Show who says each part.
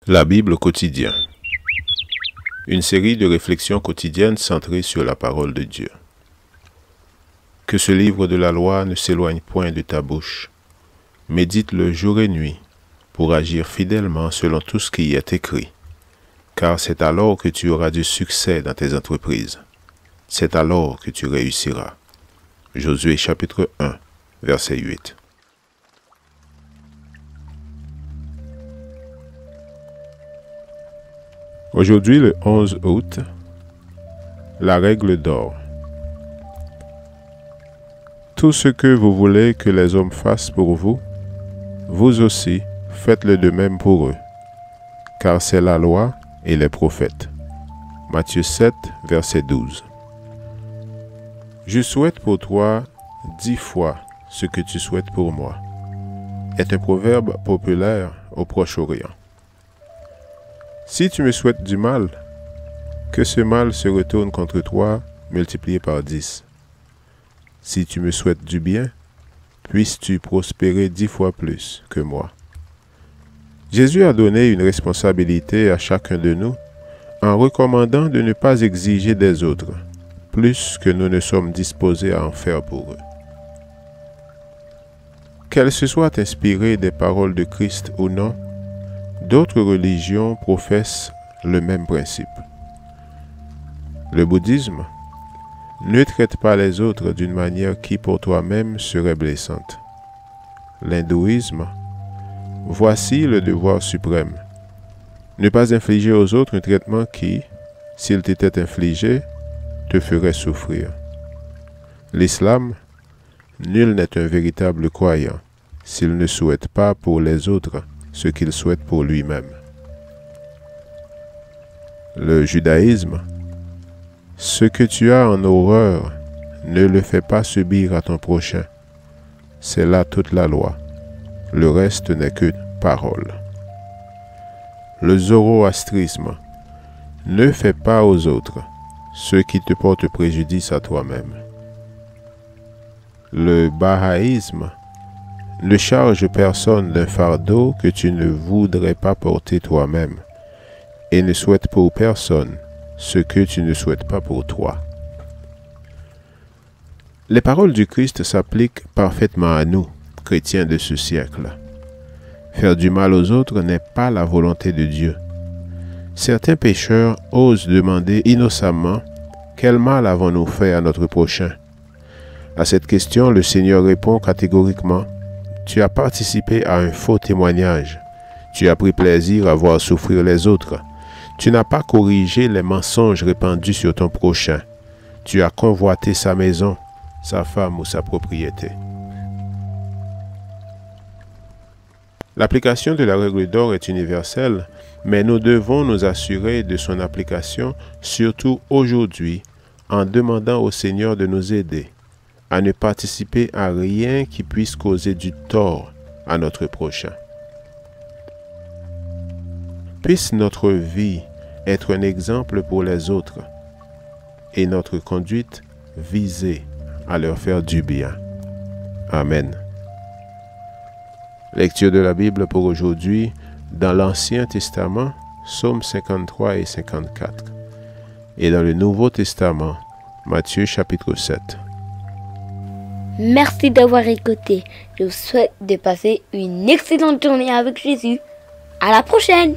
Speaker 1: La Bible quotidien. Une série de réflexions quotidiennes centrées sur la parole de Dieu. Que ce livre de la loi ne s'éloigne point de ta bouche. Médite-le jour et nuit, pour agir fidèlement selon tout ce qui y est écrit. Car c'est alors que tu auras du succès dans tes entreprises. C'est alors que tu réussiras. Josué chapitre 1, verset 8. Aujourd'hui, le 11 août, la règle d'or. Tout ce que vous voulez que les hommes fassent pour vous, vous aussi, faites-le de même pour eux, car c'est la loi et les prophètes. Matthieu 7, verset 12. Je souhaite pour toi 10 fois ce que tu souhaites pour moi, est un proverbe populaire au Proche-Orient. Si tu me souhaites du mal, que ce mal se retourne contre toi multiplié par 10. Si tu me souhaites du bien, puisses-tu prospérer 10 fois plus que moi. Jésus a donné une responsabilité à chacun de nous en recommandant de ne pas exiger des autres plus que nous ne sommes disposés à en faire pour eux. Qu'elles se soient inspirées des paroles de Christ ou non, d'autres religions professent le même principe. Le bouddhisme ne traite pas les autres d'une manière qui pour toi-même serait blessante. L'hindouisme, voici le devoir suprême. Ne pas infliger aux autres un traitement qui, s'il t'était infligé, te ferait souffrir. L'islam, nul n'est un véritable croyant s'il ne souhaite pas pour les autres ce qu'il souhaite pour lui-même. Le judaïsme, ce que tu as en horreur, ne le fais pas subir à ton prochain. C'est là toute la loi. Le reste n'est que parole. Le zoroastrisme, ne fais pas aux autres ce qui te porte préjudice à toi-même. Le bahaïsme, ne charge personne d'un fardeau que tu ne voudrais pas porter toi-même, et ne souhaite pour personne ce que tu ne souhaites pas pour toi. Les paroles du Christ s'appliquent parfaitement à nous, chrétiens de ce siècle. Faire du mal aux autres n'est pas la volonté de Dieu. Certains pécheurs osent demander innocemment « Quel mal avons-nous fait à notre prochain ?» À cette question, le Seigneur répond catégoriquement « Tu as participé à un faux témoignage. Tu as pris plaisir à voir souffrir les autres. Tu n'as pas corrigé les mensonges répandus sur ton prochain. Tu as convoité sa maison, sa femme ou sa propriété. » L'application de la règle d'or est universelle, mais nous devons nous assurer de son application, surtout aujourd'hui, en demandant au Seigneur de nous aider à ne participer à rien qui puisse causer du tort à notre prochain. Puisse notre vie être un exemple pour les autres et notre conduite viser à leur faire du bien. Amen. Lecture de la Bible pour aujourd'hui dans l'Ancien Testament, Psaumes 53 et 54, et dans le Nouveau Testament, Matthieu chapitre 7.
Speaker 2: Merci d'avoir écouté. Je vous souhaite de passer une excellente journée avec Jésus. À la prochaine!